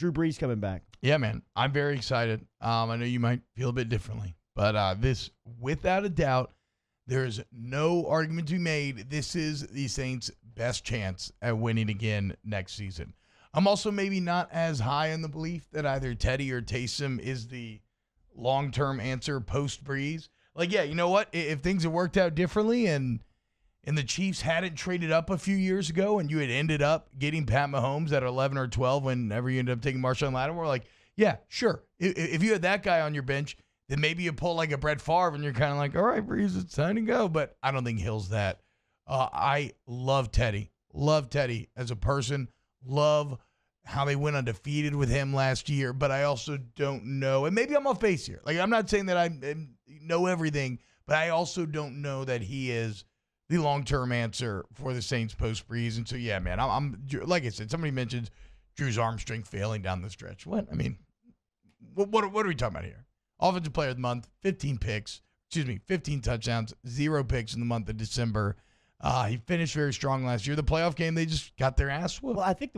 Drew Brees coming back. Yeah, man. I'm very excited. I know you might feel a bit differently, but this, without a doubt, there's no argument to be made. This is the Saints' best chance at winning again next season. I'm also maybe not as high in the belief that either Teddy or Taysom is the long-term answer post-Brees. Like, yeah, you know what? If things had worked out differently and the Chiefs hadn't traded up a few years ago and you had ended up getting Pat Mahomes at 11 or 12 whenever you ended up taking Marshawn Lattimore, like, yeah, sure. If you had that guy on your bench, then maybe you pull like a Brett Favre and you're kind of like, all right, Brees, it's time to go. But I don't think Hill's that. I love Teddy. Love Teddy as a person. Love how they went undefeated with him last year. But I also don't know. And maybe I'm off base here. Like, I'm not saying that I know everything, but I also don't know that he is the long-term answer for the Saints post-Brees. And so, yeah, man, I'm like I said, somebody mentions Drew's arm strength failing down the stretch. What? I mean, what are we talking about here? Offensive player of the month, 15 touchdowns, 0 picks in the month of December. He finished very strong last year. The playoff game, they just got their ass whooped. Well, I think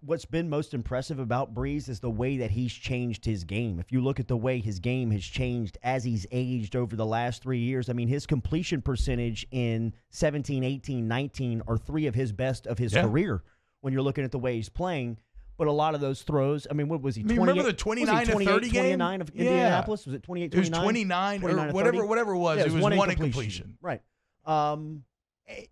what's been most impressive about Brees is the way that he's changed his game. If you look at the way his game has changed as he's aged over the last 3 years, I mean, his completion percentage in 17, 18, 19 are 3 of his best of his career when you're looking at the way he's playing. But a lot of those throws, I mean, what was he? Remember the 29 to 30 game? 29 of Indianapolis? Was it 28, 29? It was 29 or whatever it was. Yeah, it was one incompletion. Right.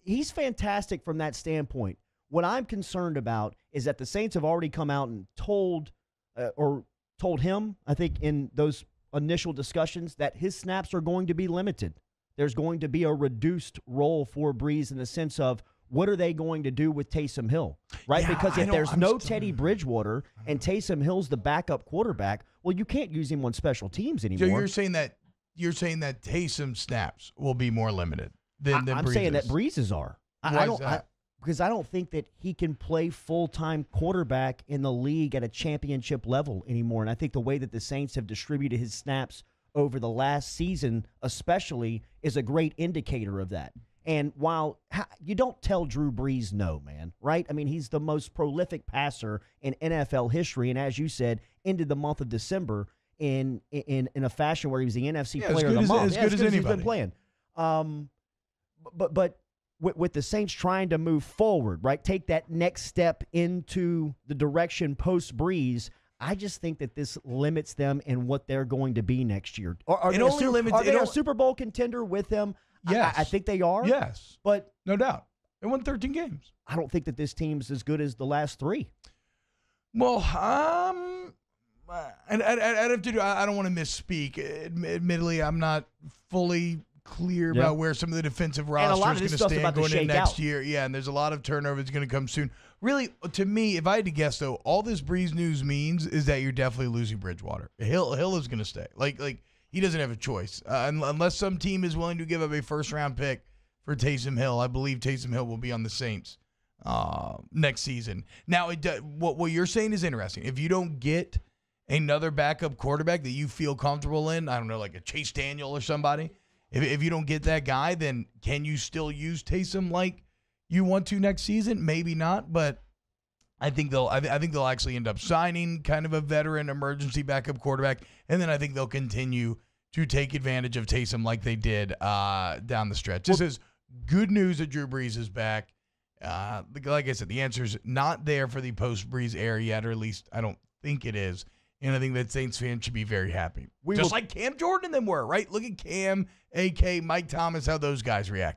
He's fantastic from that standpoint. What I'm concerned about is that the Saints have already come out and told him, I think, in those initial discussions, that his snaps are going to be limited. There's going to be a reduced role for Brees in the sense of, what are they going to do with Taysom Hill, right? Yeah, because if there's no Teddy Bridgewater and Taysom Hill's the backup quarterback, well, you can't use him on special teams anymore. So you're saying that Taysom snaps will be more limited than I'm Brees saying that Breezes are. Because I don't think that he can play full-time quarterback in the league at a championship level anymore. And I think the way that the Saints have distributed his snaps over the last season especially is a great indicator of that. And while you don't tell Drew Brees no, man, right? I mean, he's the most prolific passer in NFL history. And as you said, ended the month of December in a fashion where he was the NFC Player of the Month. As good as anybody. He's been playing. But with the Saints trying to move forward, right, take that next step into the direction post-Brees, I just think that this limits them in what they're going to be next year. Are they a Super Bowl contender with him? Yes. I think they are. Yes. But no doubt. They won 13 games. I don't think that this team's as good as the last 3. Well, and I don't want to misspeak. Admittedly, I'm not fully clear about where some of the defensive roster is going to stand going in next year. Yeah, and there's a lot of turnover that's going to come soon. Really, to me, if I had to guess, though, all this Brees news means is that you're definitely losing Bridgewater. Hill is going to stay. Like he doesn't have a choice. Unless some team is willing to give up a first-round pick for Taysom Hill. I believe Taysom Hill will be on the Saints next season. Now, what you're saying is interesting. If you don't get another backup quarterback that you feel comfortable in, I don't know, like a Chase Daniel or somebody, if you don't get that guy, then can you still use Taysom like you want to next season? Maybe not, but I think they'll actually end up signing kind of a veteran emergency backup quarterback, and then I think they'll continue to take advantage of Taysom like they did down the stretch. This is good news that Drew Brees is back. Like I said, the answer's not there for the post-Brees era yet, or at least I don't think it is. And I think that Saints fans should be very happy. Just like Cam Jordan and them were, right? Look at Cam, AK, Mike Thomas, how those guys react.